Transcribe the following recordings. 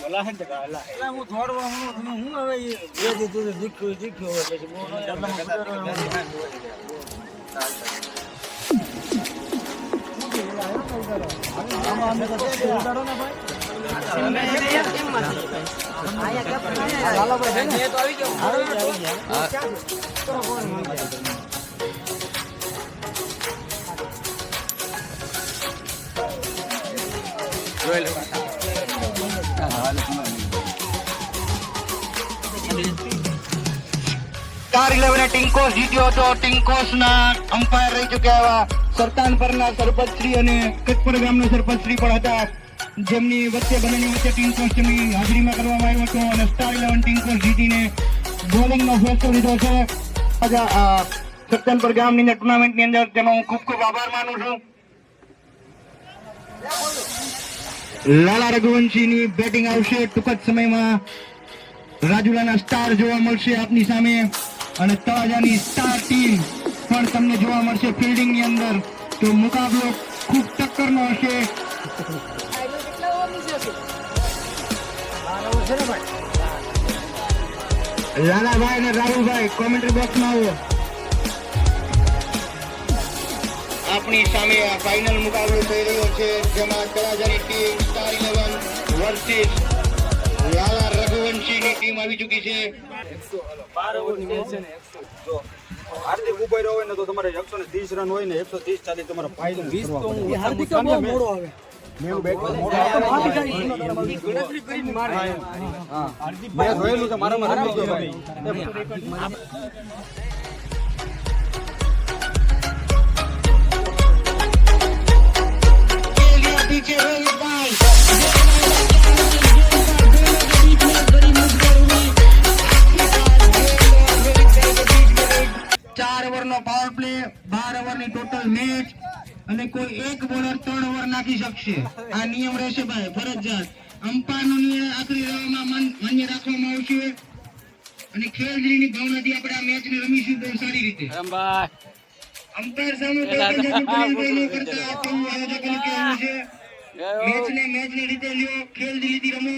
હું થોડવા હું હવે બે દીધું શીખ્યો હોય પછી स्टार 11 टिंकोस जीत्यो હતો टिंकोसના અમ્પાયર રહી ચૂક્યા એવા સરતાનપરના સરપંચશ્રી અને કટપર ગામના સરપંચશ્રી પણ હતા જેમની વચ્ચે બંનેની વચ્ચે ટિંકોસ તેમની હાજરીમાં કરવામાં આવ્યો હતો અને સ્ટાર 11 ટિંકોસ જીતીને બોલિંગનો ફેસલો લીધો છે સરતાનપર ગામની અંદર ટુર્નામેન્ટની અંદર તેનો હું ખૂબ ખૂબ આભાર માનું છું લાલા રઘુવંશીની બેટિંગ આવશે ટૂંક જ સમયમાં રાજુલાના સ્ટાર જોવા મળશે આપની સામે અને તળાજાની સ્ટાર ટીમ પણ તમને જોવા મળશે ફિલ્ડિંગની અંદર તો મુકાબલો ખૂબ ટક્કરનો હશે લાલાભાઈ અને રાહુલભાઈ કોમેન્ટ્રી બોક્સમાં આવો આપણી સામે આ ફાઇનલ મુકાબલો થઈ રહ્યો છે જેમાં તળાજાની ટીમ સ્ટાર 11 વર્સિસ લાલા રઘુવંશીની ટીમ આવી ચૂકી છે 12 ઓવરની મેચ છે ને 100 જો હાર્દિક ઉભો રહ્યો હોય ને તો તમારે 130 રન હોય ને 130 ચાલી તમારો ફાયદો 20 તો હાર્દિક તો બહુ મોડો આવે મેં બેટ મોડો આવે ગણતરી કરીને મારે હા હાર્દિક મેં જોયેલું છે મારામાં રમી ગયો ભાઈ पीछे रोहित चार over no power play 12 over ની ટોટલ મેચ અને કોઈ એક બોલર 3 ઓવર નાખી શકશે આ નિયમ રહેશે ભાઈ ફરજિયાત અંપાયરનો નિર્ણય આખરી રાઉન્ડમાં માન્ય રાખવામાં આવશે અને ખેલદીની ભાવનાથી આપણે આ મેચને રમીશું બહુ સારી રીતે અંપાયર સામે કરતા તેવું આયોજકોનું કહેવું છે મેચને રીતે લ્યો ખેલદીથી રમો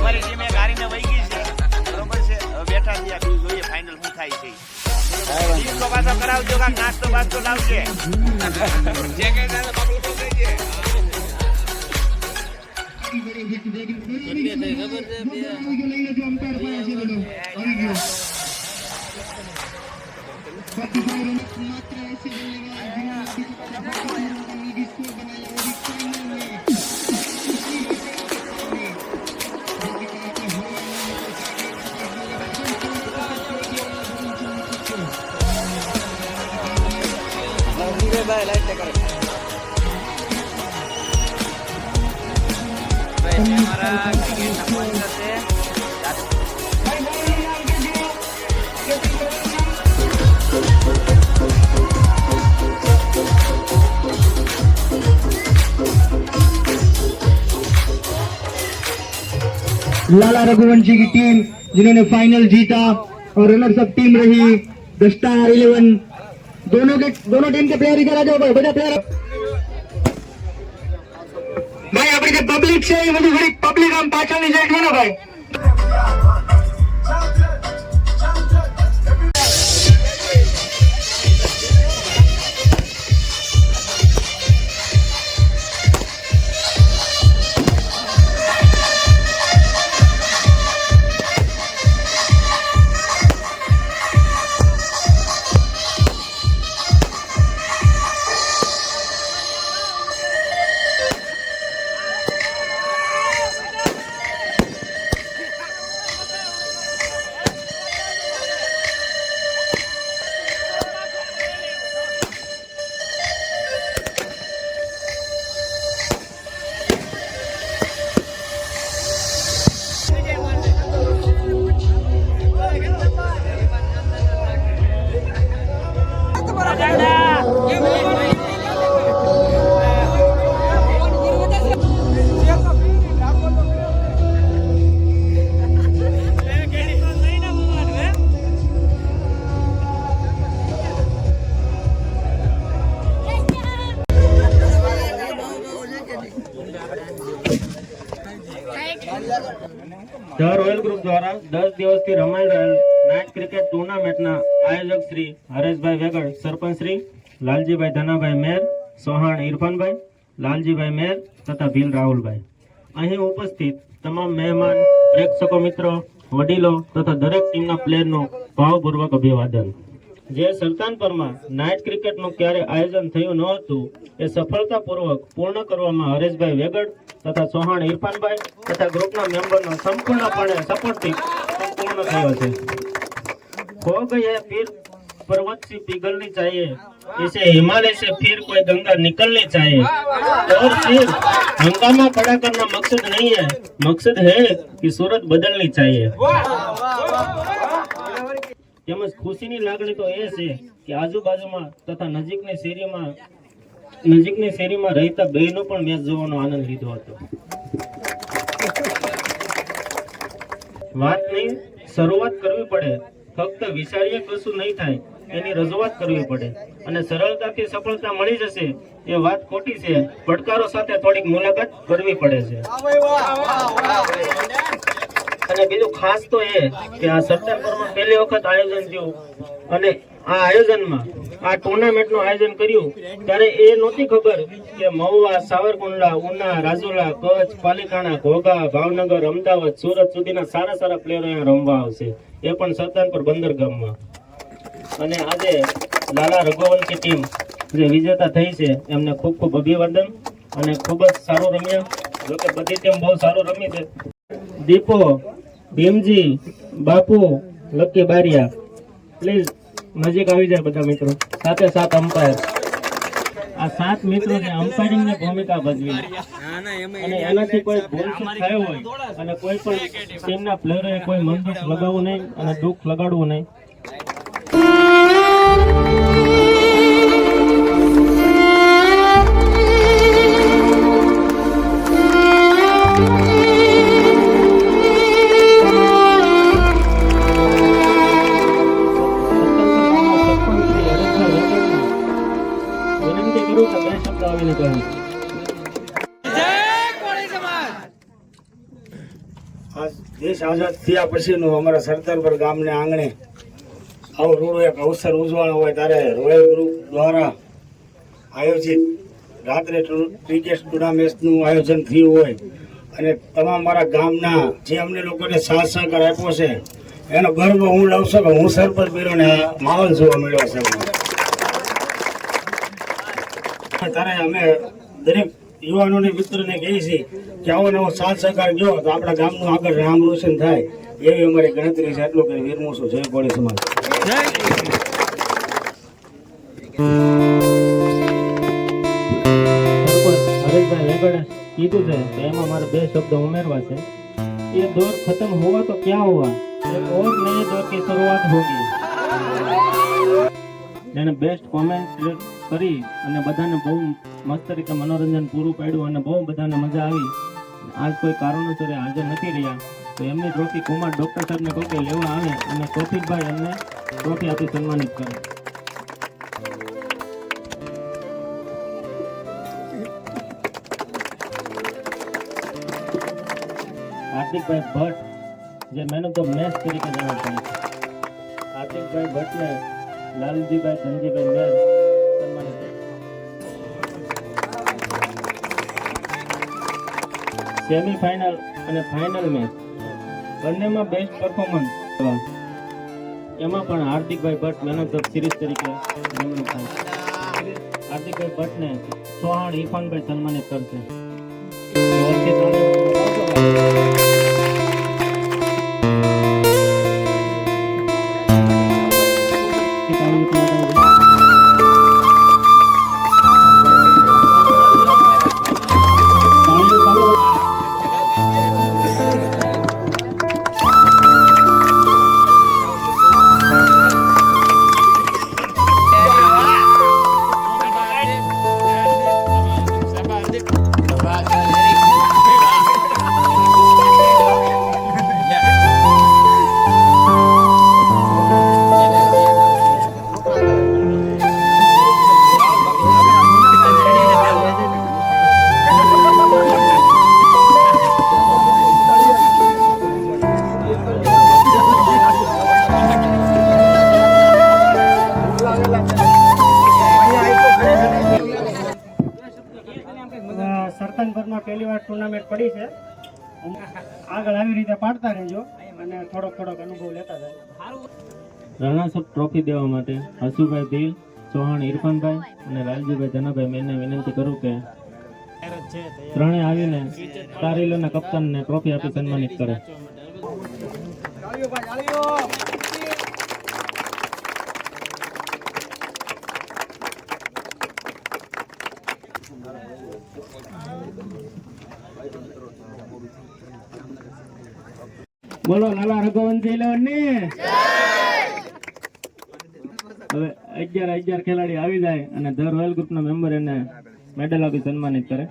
અમારી ટીમે ગાડીને વહી ગઈ છે બરોબર છે હવે બેઠા છીએ બીજું જોઈએ ફાઇનલ શું થાય છે ટીમ તો પાછો કરાવજો કાંક નાસ્તો બાસ્તો લાવજે જે કઈ થાય બાબુ તો કહી દે लाला रघुवंशी की टीम जिन्होंने फाइनल जीता और रनर्स अप टीम रही द स्टार 11 दोनों टीम के प्लेयर इधर आ जाओ भाई બધા પ્લેયર ભાઈ આપણી જે પબ્લિક છે એ બધી ઘણી પબ્લિક આમ પાછળની સાઈડ છે ને ભાઈ ધ રોયલ ગ્રુપ દ્વારા 10 દિવસથી રમાઈ રહેલ નાઇટ ક્રિકેટ ટુર્નામેન્ટના આયોજક શ્રી હરેશભાઈ વેગડ, સરપંચ શ્રી લાલજીભાઈ ધનાભાઈ મેર, સોહાણ ઇરફાનભાઈ, લાલજીભાઈ મેર તથા ભીલ રાહુલભાઈ, અહીં ઉપસ્થિત તમામ મહેમાન, પ્રેક્ષકો મિત્રો, વડીલો તથા દરેક ટીમના પ્લેયરનું ભાવપૂર્વક અભિવાદન. જે સરતાનપરમાં નાઇટ ક્રિકેટનું ક્યારે આયોજન થયું ન હતું એ સફળતાપૂર્વક પૂર્ણ કરવામાં હરેશભાઈ વેગડ તથા સોહાણ ઇરફાનભાઈ તથા ગ્રુપના મેમ્બરનો સંપૂર્ણપણે સપોર્ટથી પૂર્ણ થયો છે. ખો ગયે ફિર पर्वत से पिघलनी चाहिए, इसे हिमालय से फिर कोई गंगा निकलनी चाहिए. और सिर्फ हंगामा खड़ा करना मकसद नहीं है, मकसद है कि सूरत बदलनी चाहिए. તેમજ ખુશીની લાગણી તો એ છે કે આજુબાજુમાં તથા નજીકની શેરીમાં રહેતા બહેનો પણ મેચ જોવાનો આનંદ લીધો હતો. વાતની શરૂઆત કરવી પડે, ફક્ત વિચારીએ કશું નહીં થાય, એની રજૂઆત કરવી પડે અને સરળતાથી સફળતા મળી જશે એ વાત ખોટી છે. પડકારો સાથે થોડીક મુલાકાત કરવી પડે છે. અને બીજું ખાસ તો એ કે આ સરતાનપરમાં પહેલી વખત આયોજન થયું અને આ આયોજનમાં આ ટુર્નામેન્ટનું આયોજન કર્યું ત્યારે એ નહોતી ખબર કે મહુવા, સાવરકુંડલા, ઉના, રાજુલા, કચ્છ, પાલીતાણા, ઘોઘા, ભાવનગર, અમદાવાદ, સુરત સુધીના સારા પ્લેયરો અહીંયા રમવા આવશે, એ પણ સરતાનપર બંદરગામમાં. અને આજે લાલા રઘુવંશી ટીમ જે વિજેતા થઈ છે એમને ખૂબ ખૂબ અભિવાદન અને ખૂબ જ સારું રમ્યા. જોકે બધી ટીમ બહુ સારું રમી છે. દીપો, ભીમજી, બાપુ, લક્કી બારિયા, પ્લીઝ નજીક આવી જાય બધા મિત્રો, સાથે સાથ અમ્પાયર. આ 7 મિત્રો છે અમ્પાયરિંગ ની ભૂમિકા ભજવી અને એનાથી કોઈ ભૂલ થયો હોય અને કોઈ પણ ટીમના પ્લેયરોએ કોઈ મન દુઃખ લગાવવું નહીં અને દુઃખ લગાડવું નહીં. વિનંતી કરું કે 2 શબ્દ આવીને કહું. આ દેશ આઝાદ થયા પછીનું અમારા સરદારપર ગામને આંગણે આવો રૂડો એક અવસર ઉજવવાનો હોય ત્યારે રોયલ ગ્રુપ દ્વારા આયોજિત રાત્રે ક્રિકેટ ટુર્નામેન્ટનું આયોજન થયું હોય અને તમામ મારા ગામના જે અમને લોકોને સાથ સહકાર આપ્યો છે એનો ગર્વ હું લઉં છું કે હું સરપંચ બન્યોને આ માહોલ જોવા મળ્યો છે. ત્યારે અમે દરેક યુવાનોને મિત્રોને કહીએ છીએ કે આવો નવો સાથ સહકાર ગયો તો આપણા ગામનું આગળ નામ રોશન થાય એવી અમારી ગણતરી છે. એટલું કરી વિરમું છું. જય કોળી સમાજ. હરેશભાઈ વેગડે કીધું છે તો એમાં મારે 2 શબ્દ ઉમેરવા છે. ये दौर खत्म हुआ तो क्या हुआ, एक और नए दौर की शुरुआत होगी. જેને બેસ્ટ કોમેન્ટ કરી અને બધાને બહુ મસ્ત રીતે મનોરંજન પૂરું પાડ્યું અને બહુ બધાને મજા આવી. આજ કોઈ કારણોસર હાજર નથી રહ્યા તો એમની ટ્રોફી કુમાર ડોક્ટર સાહેબને કહું કે લેવા આવે અને કૌશિકભાઈ એમને ટ્રોફી આપી સન્માનિત કરે. હાર્દિકભાઈ ભટ્ટ જે મેન ઓફ ધ મેચ તરીકે જાણીતા છે. હાર્દિકભાઈ ભટ્ટને લાલજીભાઈ ધનજીભાઈ મેર સન્માનિત કરે. સેમીફાઇનલ અને ફાઇનલ મેચ બંનેમાં બેસ્ટ પરફોર્મન્સ એમાં પણ હાર્દિકભાઈ Bhatt man of the series તરીકે નિમણૂક થાય. હાર્દિકભાઈ ભટ્ટને સોહાણ ઇરફાનભાઈ સન્માનિત કરશે. સરપંચપરમાં પહેલી વાર ટુર્નામેન્ટ પડી છે. આગળ આવી રીતે પાડતા રહેજો અને થોડોક અનુભવ લેતા જાય. રણાસપ ટ્રોફી દેવા માટે હસુભાઈ ભીલ, ચૌહાણ ઇરફાનભાઈ અને લાલજીભાઈ ધનાભાઈ મેને વિનંતી કરું કે ત્રણેય આવીને કારીલોના કપ્તાનને ટ્રોફી આપી સન્માનિત કરે. બોલો લાલા રઘુવંશી ને. હવે 11 ખેલાડી આવી જાય અને ધ રોયલ ગ્રુપ ના મેમ્બર એને મેડલ આપી સન્માનિત કરે.